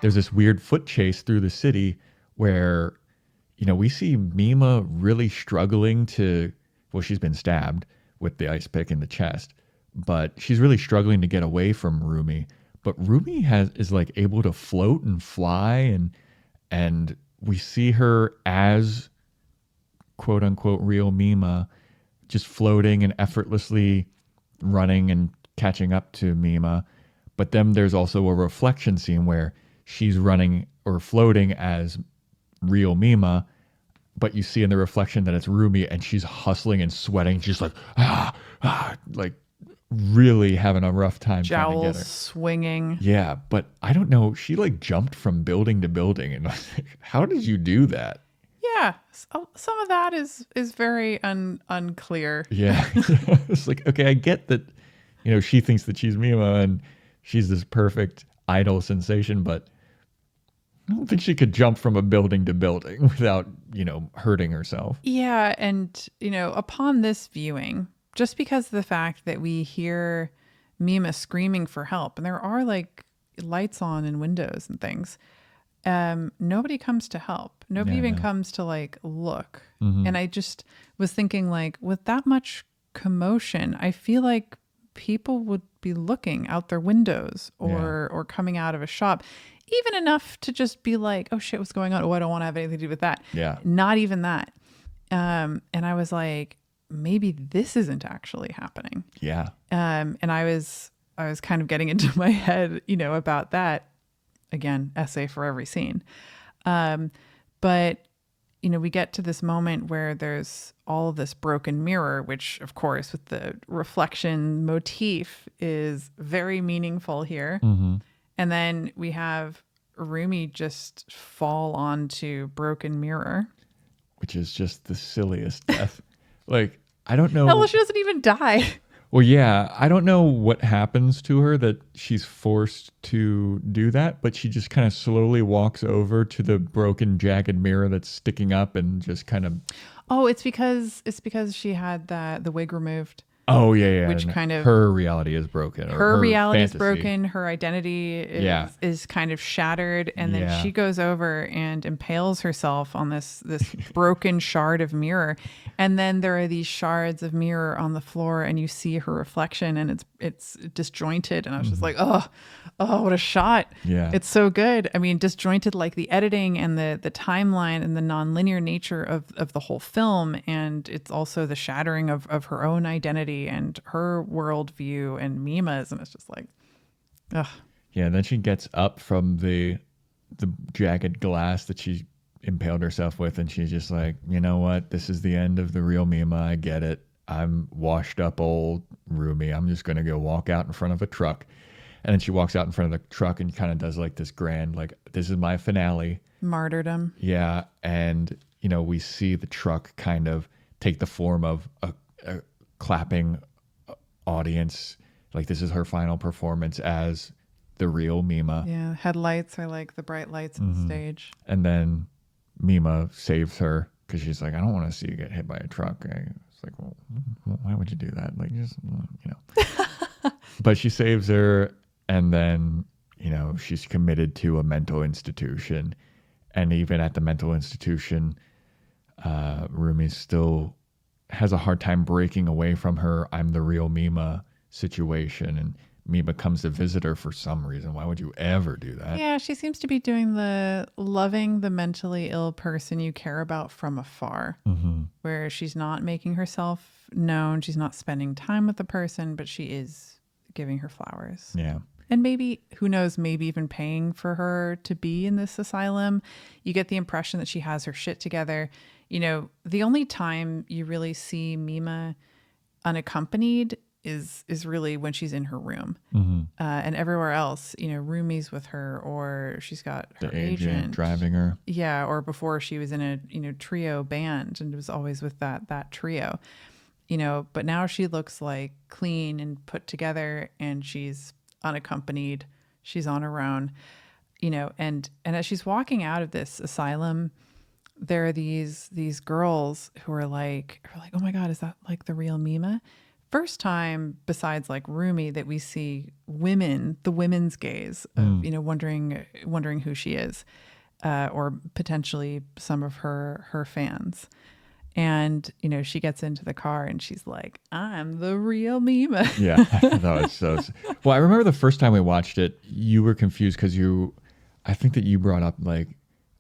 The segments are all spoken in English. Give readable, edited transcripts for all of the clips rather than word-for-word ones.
there's this weird foot chase through the city where, we see Mima really struggling to, well, she's been stabbed with the ice pick in the chest, but she's really struggling to get away from Rumi. But Rumi is like able to float and fly, and we see her as quote unquote real Mima, just floating and effortlessly running and catching up to Mima. But then there's also a reflection scene where she's running or floating as real Mima, but you see in the reflection that it's Rumi, and she's hustling and sweating, just like like really having a rough time trying to get Jowls her. swinging. Yeah, but I don't know. She like jumped from building to building, and I was like, how did you do that? Yeah, some of that is very unclear. Yeah, it's like, okay, I get that. She thinks that she's Mima and she's this perfect idol sensation, but I don't think she could jump from a building to building without, hurting herself. Yeah, and upon this viewing, just because of the fact that we hear Mima screaming for help, and there are like lights on in windows and things, nobody comes to help. Nobody even comes to like look. And I just was thinking, like, with that much commotion, I feel like people would be looking out their windows or coming out of a shop, even enough to just be like, oh shit, what's going on? Oh, I don't want to have anything to do with that. Yeah. Not even that. And I was like, maybe this isn't actually happening. Yeah. And I was kind of getting into my head, about that. Again, essay for every scene. But we get to this moment where there's all of this broken mirror, which of course with the reflection motif is very meaningful here. And then we have Rumi just fall onto broken mirror, which is just the silliest death. Like, I don't know. Hell, she doesn't even die. Well, yeah, I don't know what happens to her that she's forced to do that, but she just kind of slowly walks over to the broken, jagged mirror that's sticking up and just kind of. Oh, it's because she had the wig removed. Oh, yeah. Which and kind of her reality is broken. Her reality fantasy is broken. Her identity is kind of shattered, and then she goes over and impales herself on this broken shard of mirror, and then there are these shards of mirror on the floor, and you see her reflection, and it's disjointed, and I was just like, oh, what a shot! Yeah, it's so good. I mean, disjointed like the editing and the timeline and the nonlinear nature of the whole film, and it's also the shattering of her own identity and her worldview and Mima's, and it's just like, ugh. Yeah, and then she gets up from the jagged glass that she impaled herself with, and she's just like, you know what? This is the end of the real Mima. I get it. I'm washed up old Rumi. I'm just gonna go walk out in front of a truck. And then she walks out in front of the truck and kind of does like this grand, like, this is my finale. Martyrdom. Yeah, and we see the truck kind of take the form of a clapping audience, like this is her final performance as the real Mima. Yeah, headlights are like the bright lights on the stage. And then Mima saves her because she's like, I don't want to see you get hit by a truck. It's like, well, why would you do that? Like, just But she saves her, and then she's committed to a mental institution, and even at the mental institution, Rumi still has a hard time breaking away from her I'm the real Mima situation, and Mima comes to visit her for some reason. Why would you ever do that? Yeah, she seems to be doing the loving the mentally ill person you care about from afar, where she's not making herself known, she's not spending time with the person, but she is giving her flowers. Yeah. And maybe, who knows, maybe even paying for her to be in this asylum. You get the impression that she has her shit together. The only time you really see Mima unaccompanied is really when she's in her room. And everywhere else, Rumi's with her, or she's got her the agent driving her. Yeah, or before she was in a trio band, and it was always with that trio. But now she looks like clean and put together, and she's unaccompanied. She's on her own. And as she's walking out of this asylum, there are these girls who are like, oh my God, is that like the real Mima? first time, besides like Rumi, that we see women, the women's gaze of, wondering who she is, or potentially some of her fans. And, she gets into the car and she's like, I'm the real Mima. Yeah, that was so. Well, I remember the first time we watched it, you were confused because I think that you brought up like,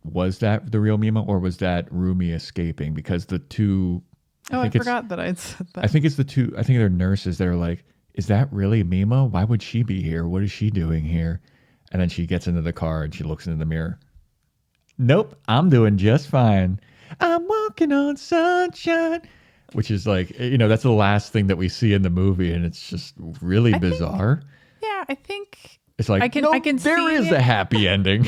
was that the real Mima or was that Rumi escaping? Because the two. I forgot that I'd said that. I think it's the two. I think they're nurses that are like, is that really Mima? Why would she be here? What is she doing here? And then she gets into the car and she looks into the mirror. Nope, I'm doing just fine. I'm walking on sunshine, which is like, that's the last thing that we see in the movie, and it's just really bizarre. I think it's like, there is a happy ending.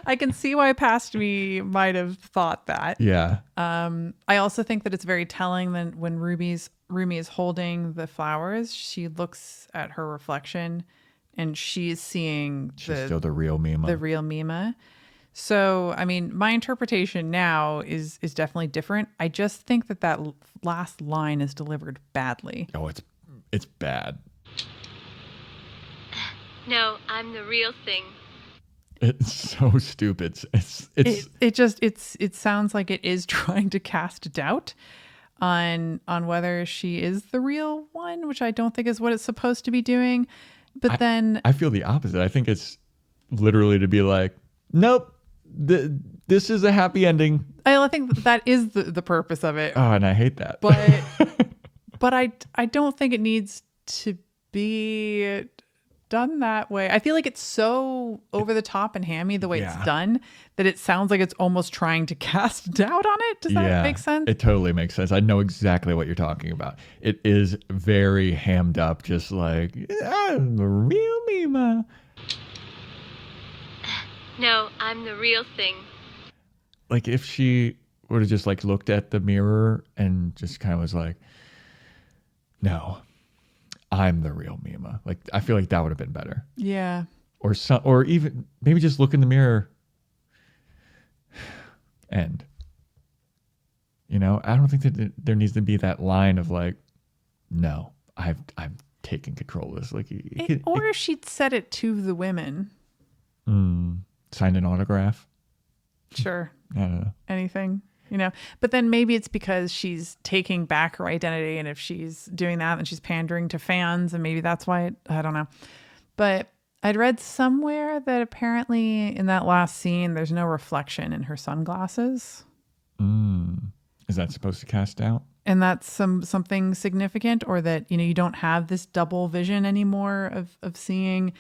I can see why past me might have thought that. Yeah. I also think that it's very telling that when Rumi is holding the flowers, she looks at her reflection, and she's seeing still the real Mima. The real Mima. So, I mean, my interpretation now is definitely different. I just think that last line is delivered badly. Oh, it's bad. No, I'm the real thing. It's so stupid. It sounds like it is trying to cast doubt on whether she is the real one, which I don't think is what it's supposed to be doing. But then I feel the opposite. I think it's literally to be like, nope. This is a happy ending. I think that is the purpose of it. Oh, and I hate that. But I don't think it needs to be done that way. I feel like it's so over the top and hammy the way it's done that it sounds like it's almost trying to cast doubt on it. Does that make sense? It totally makes sense. I know exactly what you're talking about. It is very hammed up, just like, I'm the real Mima. No, I'm the real thing. Like if she would have just like looked at the mirror and just kind of was like, no, I'm the real Mima. Like I feel like that would have been better. Yeah. Or even maybe just look in the mirror and, I don't think that there needs to be that line of like, no, I'm taking control of this. Like, if she'd said it to the women. Signed an autograph. Sure. I don't know. Anything, but then maybe it's because she's taking back her identity. And if she's doing that, then she's pandering to fans. And maybe that's why I don't know. But I'd read somewhere that apparently in that last scene, there's no reflection in her sunglasses. Is that supposed to cast doubt? And that's something significant, or that, you don't have this double vision anymore of seeing.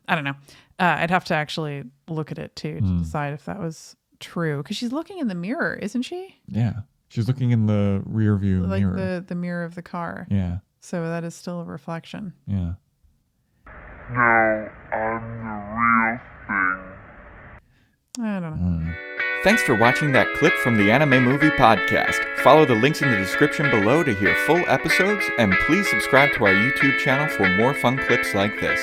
I don't know. I'd have to actually look at it too to decide if that was true. Because she's looking in the mirror, isn't she? Yeah. She's looking in the rear view mirror. Like the mirror of the car. Yeah. So that is still a reflection. Yeah. No, I'm the real thing. I don't know. Thanks for watching that clip from the Anime Movie Podcast. Follow the links in the description below to hear full episodes, and please subscribe to our YouTube channel for more fun clips like this.